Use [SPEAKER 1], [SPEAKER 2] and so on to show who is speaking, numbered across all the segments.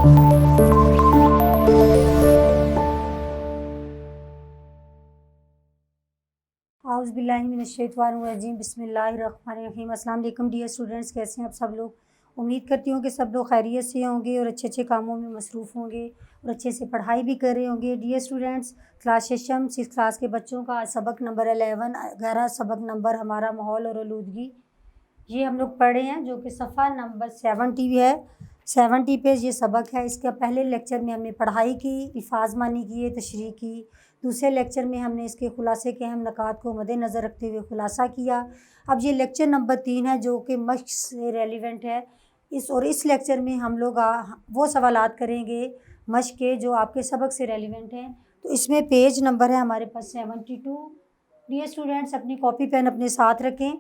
[SPEAKER 1] औज़ुबिल्लाहिमिनश्शैतानिर्रजीम बिस्मिल्लाहिर्रहमानिर्रहीम। अस्सलाम वालेकुम डियर स्टूडेंट्स, कैसे हैं आप सब लोग। उम्मीद करती हूँ कि सब लोग खैरियत से होंगे और अच्छे अच्छे कामों में मसरूफ़ होंगे और अच्छे से पढ़ाई भी कर रहे होंगे। Dear students, class session 6 class के बच्चों का आज सबक नंबर 11 सबक नंबर हमारा माहौल और आलूदगी, ये हम लोग पढ़े हैं, जो कि सफ़ा नंबर 70 है। 70 पे ये सबक है। इसका पहले लेक्चर में हमने पढ़ाई की, अल्फाज मानी किए, तशरीह की। दूसरे लेक्चर में हमने इसके खुलासे के अहम नकात को मद्देनज़र रखते हुए खुलासा किया। अब ये लेक्चर नंबर 3 है, जो कि मश्क से रेलिवेंट है। इस लेक्चर में हम लोग वो सवालात करेंगे मश्क के जो आपके सबक से रेलिवेंट हैं। तो इसमें पेज नंबर है हमारे पास 72। डियर स्टूडेंट्स, अपनी कॉपी पेन अपने साथ रखें।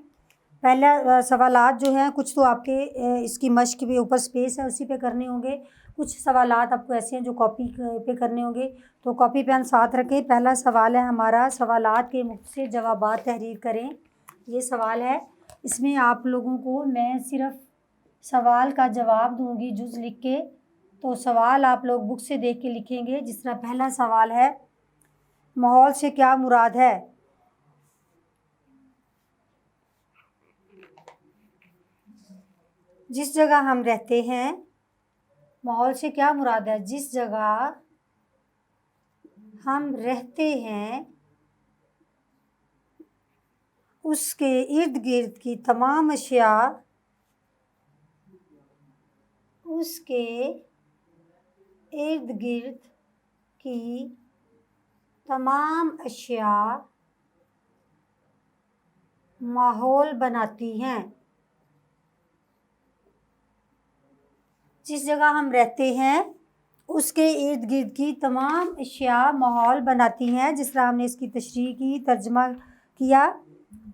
[SPEAKER 1] पहला सवालात जो हैं, कुछ तो आपके इसकी मश्क के ऊपर स्पेस है उसी पे करने होंगे, कुछ सवालात आपको ऐसे हैं जो कॉपी पे करने होंगे, तो कॉपी पेन साथ रखें। पहला सवाल है हमारा, सवालात के मुख्तसर जवाबात तहरीर करें। ये सवाल है, इसमें आप लोगों को मैं सिर्फ सवाल का जवाब दूंगी जुज़ लिख के, तो सवाल आप लोग बुक से देख के लिखेंगे। जिस तरह पहला सवाल है, माहौल से क्या मुराद है। जिस जगह हम रहते हैं, माहौल से क्या मुराद है, जिस जगह हम रहते हैं उसके इर्द गिर्द की तमाम अशिया, उसके इर्द गिर्द की तमाम अशिया माहौल बनाती हैं। जिस जगह हम रहते हैं उसके इर्द गिर्द की तमाम अशिया माहौल बनाती हैं। जिस तरह हमने इसकी तशरीह की, तर्जमा किया,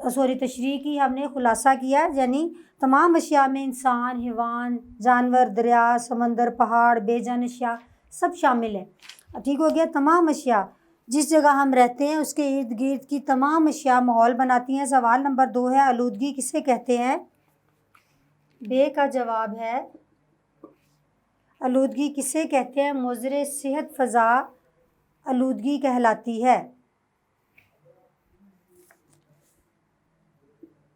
[SPEAKER 1] तशरीह की, हमने खुलासा किया, यानी तमाम अशिया में इंसान, हैवान, जानवर, दरिया, समंदर, पहाड़, बेजान अशिया सब शामिल हैं। ठीक हो गया। तमाम अशिया, जिस जगह हम रहते हैं उसके इर्द गिर्द की तमाम अशिया माहौल बनाती हैं। सवाल नंबर 2 है, आलूदगी किसे कहते हैं। बे का जवाब है, आलूदगी किसे कहते हैं। मुज़र सेहत फ़ज़ा आलूदगी कहलाती है।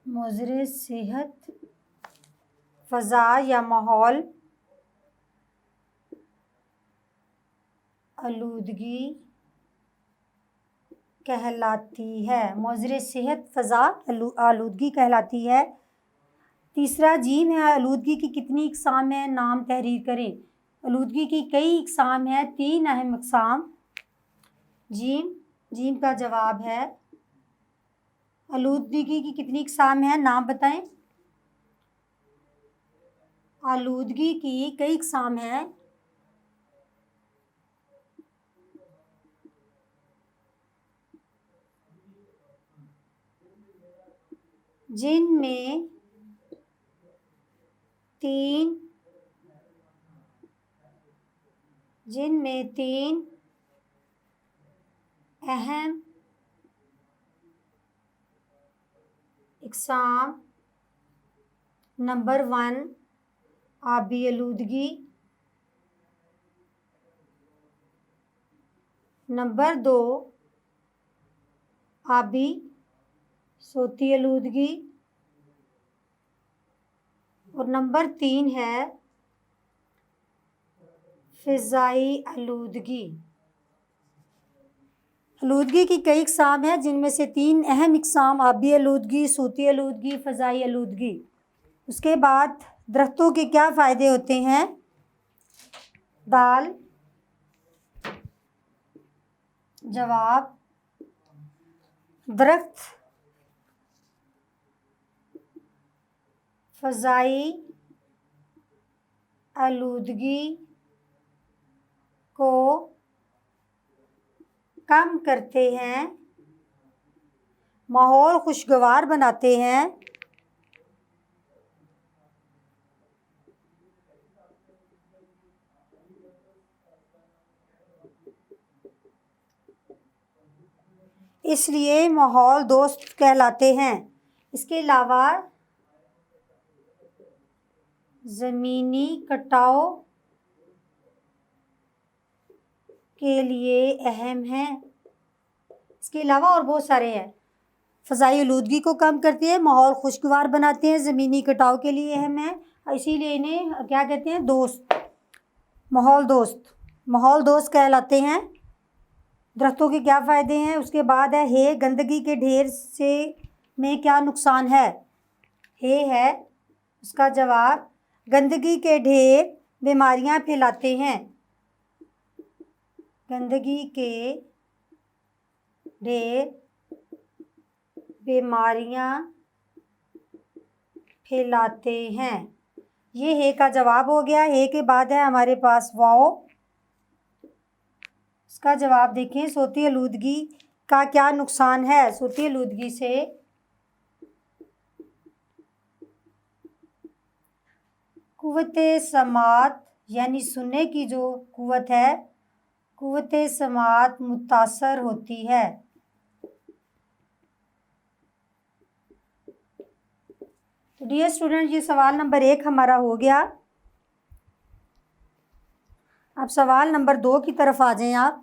[SPEAKER 1] मुज़र सेहत फ़ज़ा या माहौल आलूदगी कहलाती है। मुज़र सेहत फ़ज़ा आलूदगी कहलाती है। तीसरा जीम है, आलूदगी की कितनी इक़साम है, नाम तहरीर करें। आलूदगी की कई इक़साम हैं, 3 अहम इक़साम। जीम का जवाब है, आलूदगी की कितनी इक़साम है, नाम बताएं। आलूदगी की कई इक़साम हैं, जिनमें 3 अहम इक़साम। नंबर 1 आबी आलूदगी, नंबर 2 आबी सोती आलूदगी, और नंबर 3 है फ़िज़ाई आलूदगी। आलूदगी की कई इक़साम हैं, जिनमें से 3 अहम इक़साम आबी आलूदगी, सूती आलूदगी, फ़िज़ाई आलूदगी। उसके बाद दरख्तों के क्या फ़ायदे होते हैं। दाल जवाब, दरख्त फ़ज़ाई आलूदगी को कम करते हैं, माहौल खुशगवार बनाते हैं, इसलिए माहौल दोस्त कहलाते हैं। इसके अलावा ज़मीनी कटाव के लिए अहम हैं। इसके अलावा और बहुत सारे हैं। फ़ज़ाई आलूदगी को कम करते हैं, माहौल खुशगवार बनाते हैं, ज़मीनी कटाव के लिए अहम है, इसीलिए इन्हें क्या कहते हैं, दोस्त, माहौल दोस्त कहलाते हैं। दरख्तों के क्या फ़ायदे हैं। उसके बाद है गंदगी के ढेर से में क्या नुकसान है। है उसका जवाब, गंदगी के ढेर बीमारियां फैलाते हैं। गंदगी के ढेर बीमारियां फैलाते हैं। ये है का जवाब हो गया। है के बाद है हमारे पास वाओ। इसका जवाब देखें, सोती आलूदगी का क्या नुकसान है। सोती आलूदगी से कुव्वते समात यानी सुनने की जो कुव्वत है, कुव्वते समात मुतासर होती है। तो डियर स्टूडेंट, ये सवाल नंबर 1 हमारा हो गया। अब सवाल नंबर 2 की तरफ आ जाएं आप।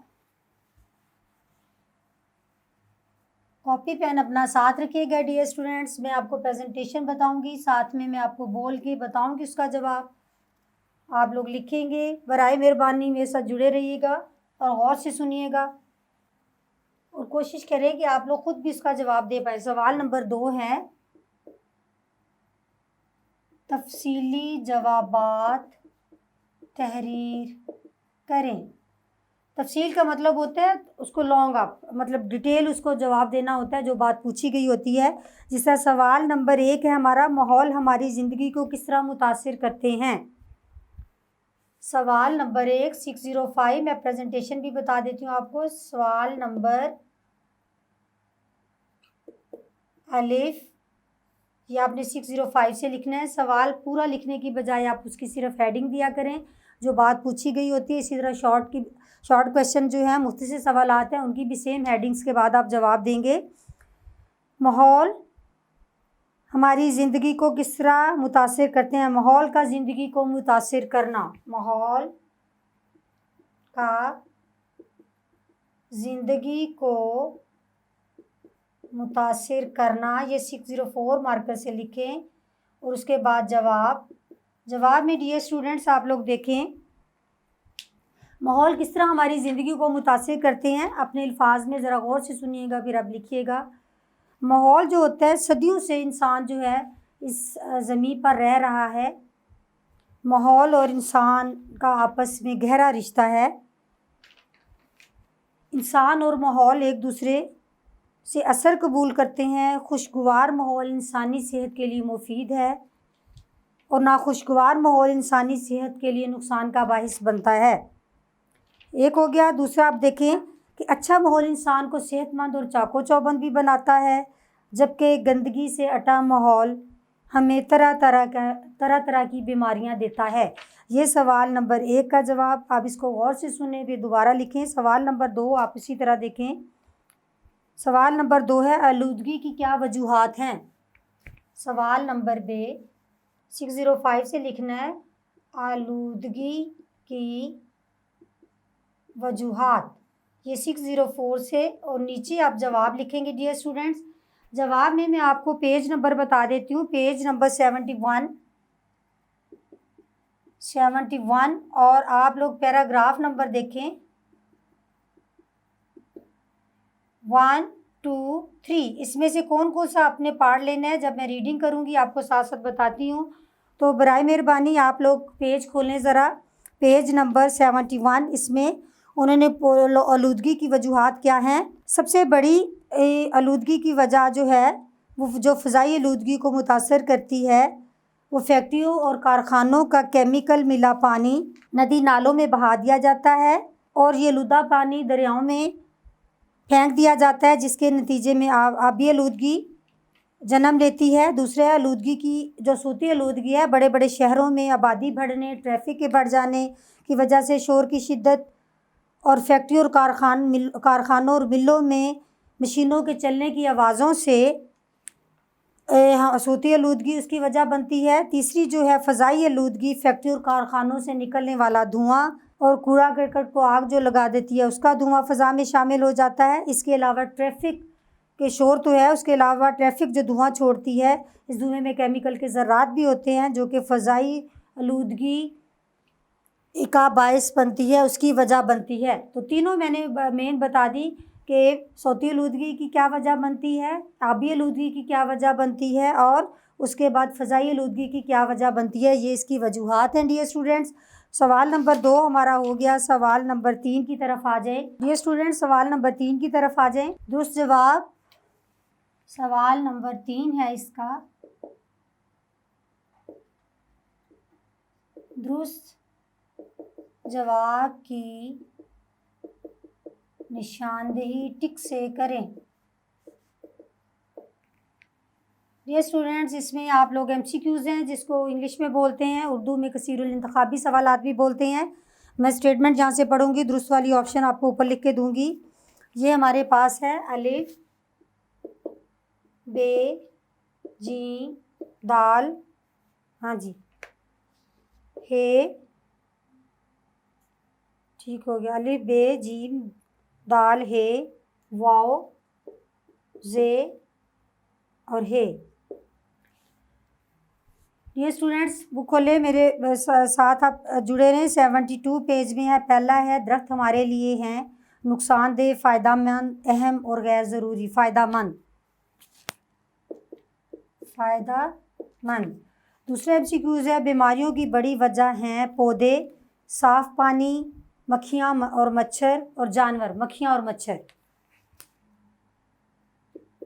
[SPEAKER 1] कॉपी पेन अपना साथ रखिएगा डियर स्टूडेंट्स। मैं आपको प्रेजेंटेशन बताऊंगी, साथ में मैं आपको बोल के बताऊंगी उसका जवाब। आप लोग लिखेंगे। बराए मेहरबानी मेरे साथ जुड़े रहिएगा और गौर से सुनिएगा और कोशिश करें कि आप लोग खुद भी इसका जवाब दे पाए। सवाल नंबर 2 है, तफसीली जवाबात तहरीर करें। तफसील का मतलब होता है उसको लॉन्ग अप, मतलब डिटेल उसको जवाब देना होता है जो बात पूछी गई होती है। जिस तरह सवाल नंबर 1 है हमारा, माहौल हमारी ज़िंदगी को किस तरह मुतासिर करते हैं। सवाल नंबर 1 605, मैं प्रेजेंटेशन भी बता देती हूँ आपको। सवाल नंबर अलिफ, ये आपने 605 से लिखना है। सवाल पूरा लिखने की बजाय आप उसकी सिर्फ हेडिंग दिया करें जो बात पूछी गई होती है। इसी तरह शॉर्ट क्वेश्चन जो है, मुख्तसर सवालात हैं, उनकी भी सेम हेडिंग्स के बाद आप जवाब देंगे। माहौल हमारी ज़िंदगी को किस तरह मुतासिर करते हैं। माहौल का ज़िंदगी को मुतासिर करना, माहौल का ज़िंदगी को मुतासिर करना, ये 604 मार्कर से लिखें। और उसके बाद जवाब में डियर स्टूडेंट्स आप लोग देखें, माहौल किस तरह हमारी ज़िंदगी को मुतासिर करते हैं। अपने अल्फाज में ज़रा गौर से सुनिएगा, फिर आप लिखिएगा। माहौल जो होता है, सदियों से इंसान जो है इस ज़मीन पर रह रहा है। माहौल और इंसान का आपस में गहरा रिश्ता है। इंसान और माहौल एक दूसरे से असर कबूल करते हैं। खुशगवार माहौल इंसानी सेहत के लिए मुफीद है और नाखुशगवार माहौल इंसानी सेहत के लिए नुकसान का बाहिस बनता है। एक हो गया। दूसरा आप देखें कि अच्छा माहौल इंसान को सेहतमंद और चाको चौबंद भी बनाता है, जबकि गंदगी से अटा माहौल हमें तरह तरह की बीमारियां देता है। ये सवाल नंबर 1 का जवाब। आप इसको गौर से सुने, फिर दोबारा लिखें। सवाल नंबर 2 आप इसी तरह देखें। सवाल नंबर 2 है, आलूदगी की क्या वजूहात हैं। सवाल नंबर 2 605 से लिखना है, आलूदगी की वजूहात। ये 604 से और नीचे आप जवाब लिखेंगे डियर स्टूडेंट्स। जवाब में मैं आपको पेज नंबर बता देती हूँ। पेज नंबर 71 और आप लोग पैराग्राफ नंबर देखें 1, 2, 3। इसमें से कौन कौन सा आपने पार्ट लेना है, जब मैं रीडिंग करूँगी आपको साथ साथ बताती हूँ। तो बराए मेहरबानी आप लोग पेज खोलें ज़रा, पेज नंबर 71। इसमें उन्होंने आलूदगी की वजूहात क्या हैं। सबसे बड़ी आलूदगी की वजह जो है वो जो फ़ज़ाई आलूदगी को मुतासर करती है वो फैक्ट्रियों और कारखानों का केमिकल मिला पानी नदी नालों में बहा दिया जाता है और ये आलूदा पानी दरियाओं में फेंक दिया जाता है, जिसके नतीजे में आबी आलूदगी जन्म लेती है। दूसरे आलूदगी की जो सूती आलूदगी है, बड़े बड़े शहरों में आबादी बढ़ने, ट्रैफिक के बढ़ जाने की वजह से शोर की शिद्दत और फैक्ट्री और कारखानों और मिलों में मशीनों के चलने की आवाज़ों से सूती आलूदगी उसकी वजह बनती है। तीसरी जो है फ़ज़ाई आलूदगी, फैक्ट्री और कारखानों से निकलने वाला धुआं और कूड़ा करकट को आग जो लगा देती है उसका धुआं फ़ज़ा में शामिल हो जाता है। इसके अलावा ट्रैफिक के शोर तो है, उसके अलावा ट्रैफिक जो धुआं छोड़ती है, इस धुएँ में केमिकल के ज़र्रात भी होते हैं जो कि फ़ज़ाई आलूदगी का बायस बनती है, उसकी वजह बनती है। तो तीनों मैंने मेन बता दी कि सौती आलूदगी की क्या वजह बनती है, आबी आलूदगी की क्या वजह बनती है और उसके बाद फ़ज़ाई आलूदगी की क्या वजह बनती है। ये इसकी वजूहात हैं डियर स्टूडेंट्स। सवाल नंबर 2 हमारा हो गया। सवाल नंबर 3 की तरफ आ जाएं डियर स्टूडेंट्स। सवाल नंबर 3 की तरफ आ जाएं। दुरुस्त जवाब सवाल नंबर 3 है इसका। दुरुस्त जवाब की निशानदेही टिक से करें। डियर स्टूडेंट्स, इसमें आप लोग MCQs हैं जिसको इंग्लिश में बोलते हैं, उर्दू में कसीरुल इंतखाबी सवालात भी बोलते हैं। मैं स्टेटमेंट जहाँ से पढ़ूंगी दुरुस्त वाली ऑप्शन आपको ऊपर लिख के दूंगी। ये हमारे पास है अलिफ बे जीम दाल, हाँ जी, हे, ठीक हो गया, अलिफ बे जीम दाल हे वाओ जे और हे। ये स्टूडेंट्स बुक खोले, मेरे साथ आप जुड़े रहें। 72 पेज में है। पहला है दरख्त हमारे लिए हैं नुकसानदेह, फ़ायदामंद, अहम और गैर ज़रूरी। फ़ायदामंद, फ़ायदामंद। दूसरे MCQs है बीमारियों की बड़ी वजह हैं पौधे, साफ़ पानी, मक्खियाँ और मच्छर और जानवर। मक्खियाँ और मच्छर,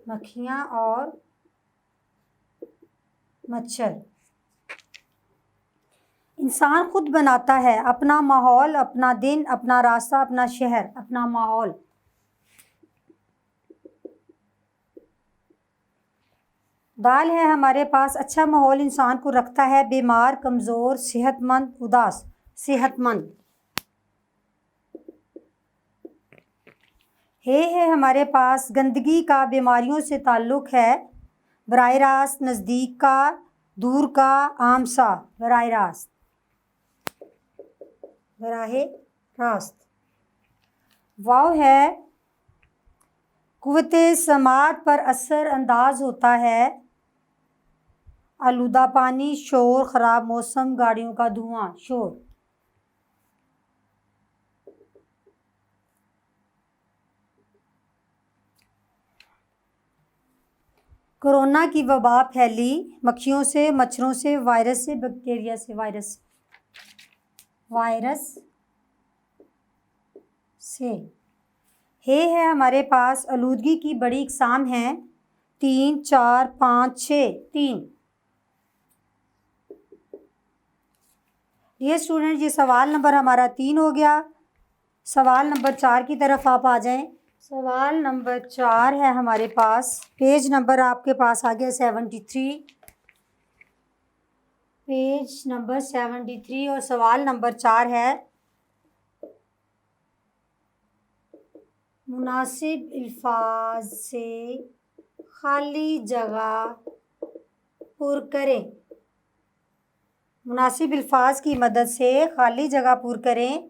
[SPEAKER 1] मक्खियाँ और मच्छर। इंसान खुद बनाता है अपना माहौल, अपना दिन, अपना रास्ता, अपना शहर, अपना माहौल। दाल है हमारे पास अच्छा माहौल इंसान को रखता है बीमार, कमज़ोर, सेहतमंद, उदास। सेहतमंद। हे है हमारे पास गंदगी का बीमारियों से ताल्लुक़ है, बराह रास्त, नज़दीक का, दूर का, आम सा। बराह रास्त, बराह रास्त। वाव है कुव्वते समात पर असर अंदाज होता है, आलूदा पानी, शोर, ख़राब मौसम, गाड़ियों का धुआं। शोर। कोरोना की वबा फैली मक्खियों से, मच्छरों से, वायरस से, बैक्टीरिया से। वायरस, वायरस से। हे है हमारे पास आलूदगी की बड़ी इकसाम हैं 3, 4, 5, 6। 3। ये स्टूडेंट ये सवाल नंबर हमारा 3 हो गया। सवाल नंबर 4 की तरफ आप आ जाएं। सवाल नंबर 4 है हमारे पास। पेज नंबर आपके पास आ गया 73। पेज नंबर 73 और सवाल नंबर 4 है मुनासिब अल्फाज से खाली जगह पुर करें। मुनासिब अल्फाज की मदद से खाली जगह पुर करें।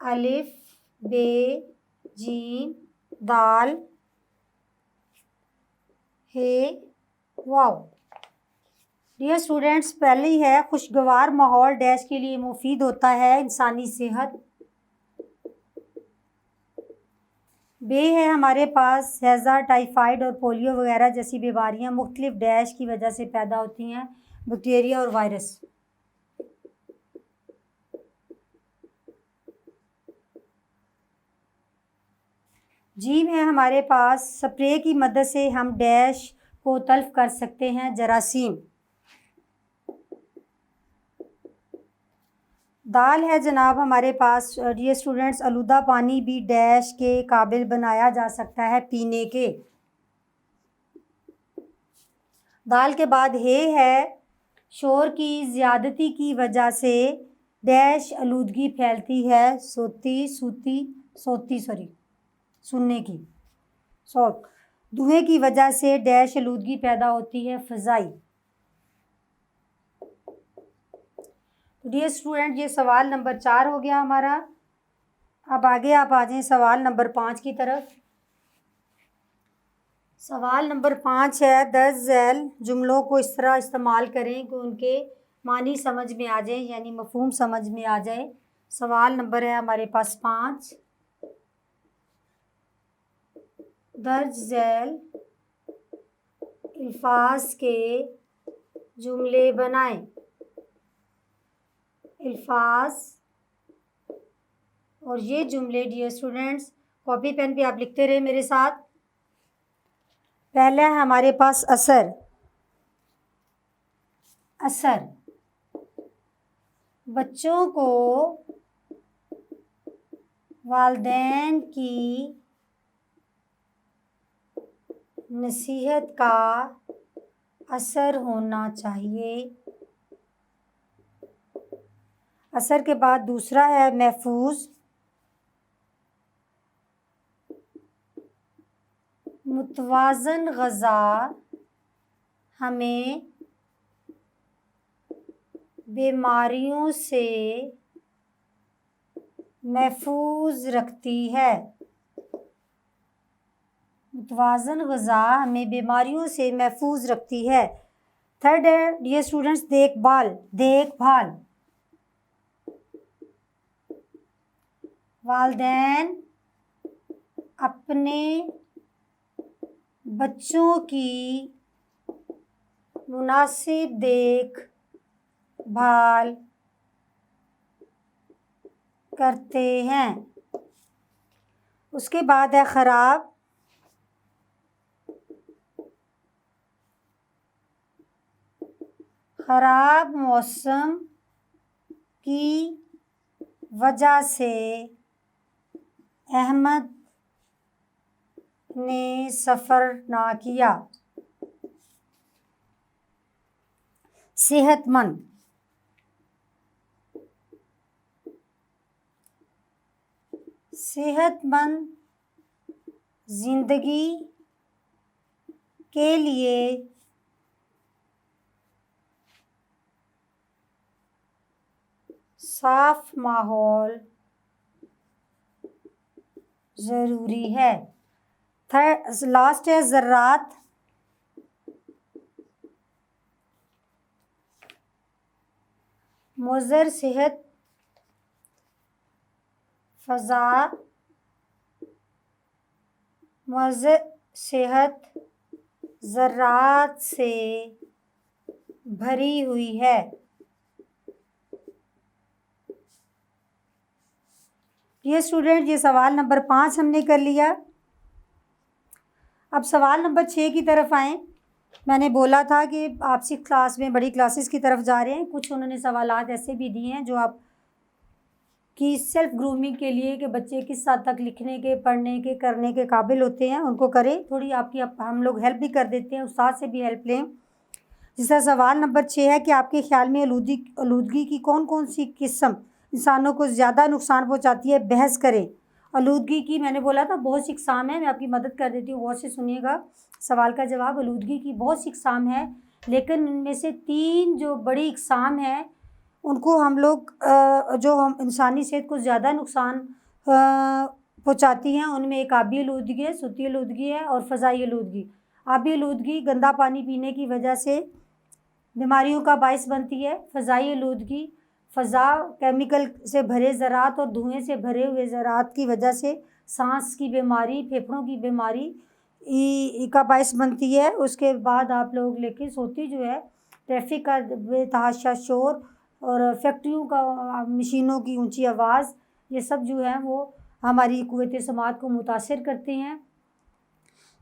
[SPEAKER 1] अलिफ बे जीम दाल हे वाओ। डियर स्टूडेंट्स, पहली है खुशगवार माहौल डैश के लिए मुफीद होता है इंसानी सेहत। बे है हमारे पास हैज़ा, टाइफाइड और पोलियो वगैरह जैसी बीमारियां मुख्तलिफ डैश की वजह से पैदा होती हैं, बैक्टीरिया और वायरस। जीम है हमारे पास स्प्रे की मदद से हम डैश को तल्फ कर सकते हैं, जरासीम। दाल है जनाब हमारे पास डियर स्टूडेंट्स आलूदा पानी भी डैश के काबिल बनाया जा सकता है पीने के। दाल के बाद हे है शोर की ज़्यादती की वजह से डैश आलूदगी फैलती है, सुनने की सौत। धुएं की वजह से डैश आलूदगी पैदा होती है, फ़ज़ाई। तो डियर स्टूडेंट, ये सवाल नंबर 4 हो गया हमारा। अब आगे आप आ जाएं सवाल नंबर 5 की तरफ। सवाल नंबर 5 है, 10 झैल जुमलों को इस तरह इस्तेमाल करें कि उनके मानी समझ में आ जाए, यानी मफहूम समझ में आ जाए। सवाल नंबर है हमारे पास 5। दर्ज झैल अल्फाज के जुमले बनाएं। अल्फाज और ये जुमले डियर स्टूडेंट्स, कॉपी पेन पे आप लिखते रहे मेरे साथ। पहला है हमारे पास असर। असर, बच्चों को वालिदैन की नसीहत का असर होना चाहिए। असर के बाद दूसरा है महफूज। मुतवाज़न ग़िज़ा हमें बीमारियों से महफूज रखती है। मुतवाज़न ग़िज़ा हमें बीमारियों से महफूज रखती है। थर्ड है डियर स्टूडेंट्स, देखभाल। देखभाल, वालिदैन अपने बच्चों की मुनासिब देखभाल करते हैं। उसके बाद है ख़राब। ख़राब मौसम की वजह से अहमद ने सफ़र ना किया। सेहतमंद, सेहतमंद ज़िंदगी के लिए साफ माहौल ज़रूरी है। लास्ट है ज़रात। मुज़र सेहत फ़ज़ा, मुज़र सेहत ज़रात से भरी हुई है। ये स्टूडेंट, ये सवाल नंबर 5 हमने कर लिया। अब सवाल नंबर 6 की तरफ आएँ। मैंने बोला था कि आप 6 क्लास में बड़ी क्लासेस की तरफ जा रहे हैं। कुछ उन्होंने सवालात ऐसे भी दिए हैं जो आप की सेल्फ ग्रूमिंग के लिए कि बच्चे किस हद तक लिखने के, पढ़ने के, करने के काबिल होते हैं, उनको करें। थोड़ी आपकी हम लोग हेल्प भी कर देते हैं, उस्ताद से भी हेल्प लें। जिसका सवाल नंबर 6 है कि आपके ख्याल में आलूदगी की कौन कौन सी किस्म इंसानों को ज़्यादा नुकसान पहुँचाती है, बहस करें। आलूदगी की मैंने बोला था बहुत सी इक़साम है, मैं आपकी मदद कर देती हूँ, गौर से सुनिएगा सवाल का जवाब। आलूदगी की बहुत सी इक़साम है, लेकिन इनमें से 3 जो बड़ी इक़साम हैं उनको हम लोग जो हम इंसानी सेहत को ज़्यादा नुकसान पहुँचाती हैं, उनमें एक आबी आलूदगी है, सूती आलूदगी है और फ़ज़ाई आलूदगी। आबी आलूदगी गंदा पानी पीने की वजह से बीमारियों का बाइस बनती है। फ़ज़ाई आलूदगी फ़ज़ा केमिकल से भरे ज़रात और धुएँ से भरे हुए ज़रात की वजह से सांस की बीमारी, फेफड़ों की बीमारी का बाइस बनती है। उसके बाद आप लोग लेके सोती जो है, ट्रैफिक का बेतहाशा शोर और फैक्ट्रियों का मशीनों की ऊंची आवाज़, ये सब जो है वो हमारी क़ुव्वत समात को मुतासिर करते हैं।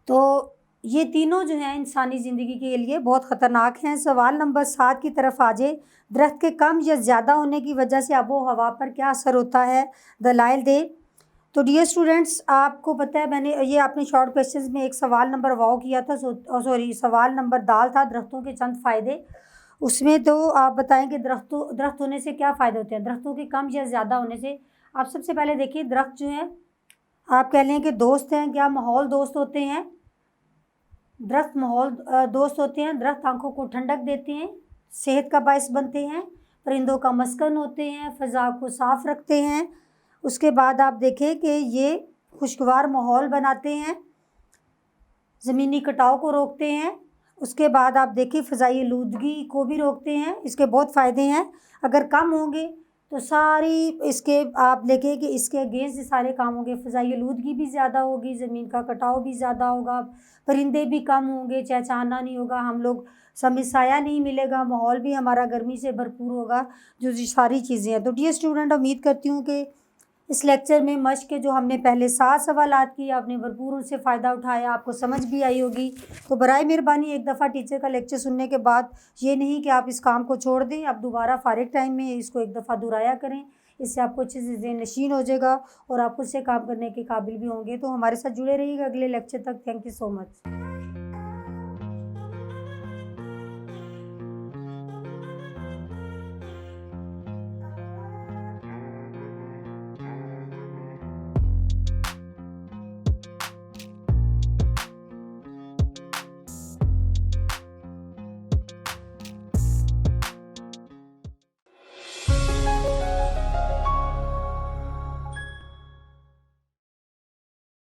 [SPEAKER 1] तो ये तीनों जो हैं इंसानी ज़िंदगी के लिए बहुत ख़तरनाक हैं। सवाल नंबर 7 की तरफ आ जाए। दरख्त के कम या ज़्यादा होने की वजह से आबो हवा पर क्या असर होता है, दलाइल दे। तो डियर स्टूडेंट्स, आपको पता है मैंने ये आपने शॉर्ट क्वेश्चंस में एक सवाल नंबर वाओ किया था, सवाल नंबर दाल था, दरख्तों के चंद फ़ायदे। उसमें तो आप बताएं कि दरख्त होने से क्या फ़ायदे होते हैं, दरख्तों के कम या ज़्यादा होने से। आप सबसे पहले देखिए, दरख्त जो हैं आप कह लें कि दोस्त हैं, क्या माहौल दोस्त होते हैं। दरख्त माहौल दोस्त होते हैं। दरख्त आँखों को ठंडक देते हैं, सेहत का बायस बनते हैं, परिंदों का मस्कन होते हैं, फ़ज़ा को साफ़ रखते हैं। उसके बाद आप देखें कि ये खुशगवार माहौल बनाते हैं, ज़मीनी कटाव को रोकते हैं। उसके बाद आप देखिए फ़ज़ाई आलूदगी को भी रोकते हैं। इसके बहुत फ़ायदे हैं। अगर कम होंगे तो सारी इसके आप देखें कि इसके अगेंस्ट सारे काम होंगे। फ़ज़ाई आलूदगी भी ज़्यादा होगी, ज़मीन का कटाव भी ज़्यादा होगा, परिंदे भी कम होंगे, चहचहाना नहीं होगा, हम लोग समय साया नहीं मिलेगा, माहौल भी हमारा गर्मी से भरपूर होगा। जो ये सारी चीज़ें हैं। तो डियर स्टूडेंट, उम्मीद करती हूँ कि इस लेक्चर में मश्क के जो हमने पहले 7 सवालात किए, आपने भरपूर उनसे फ़ायदा उठाया, आपको समझ भी आई होगी। तो बराए मेहरबानी एक दफ़ा टीचर का लेक्चर सुनने के बाद ये नहीं कि आप इस काम को छोड़ दें, आप दोबारा फ़ारिग टाइम में इसको एक दफ़ा दोहराया करें। इससे आपको अच्छे से ज़हन नशीन हो जाएगा और आप खुद से काम करने के काबिल भी होंगे। तो हमारे साथ जुड़े रहिएगा अगले लेक्चर तक। Thank you so much.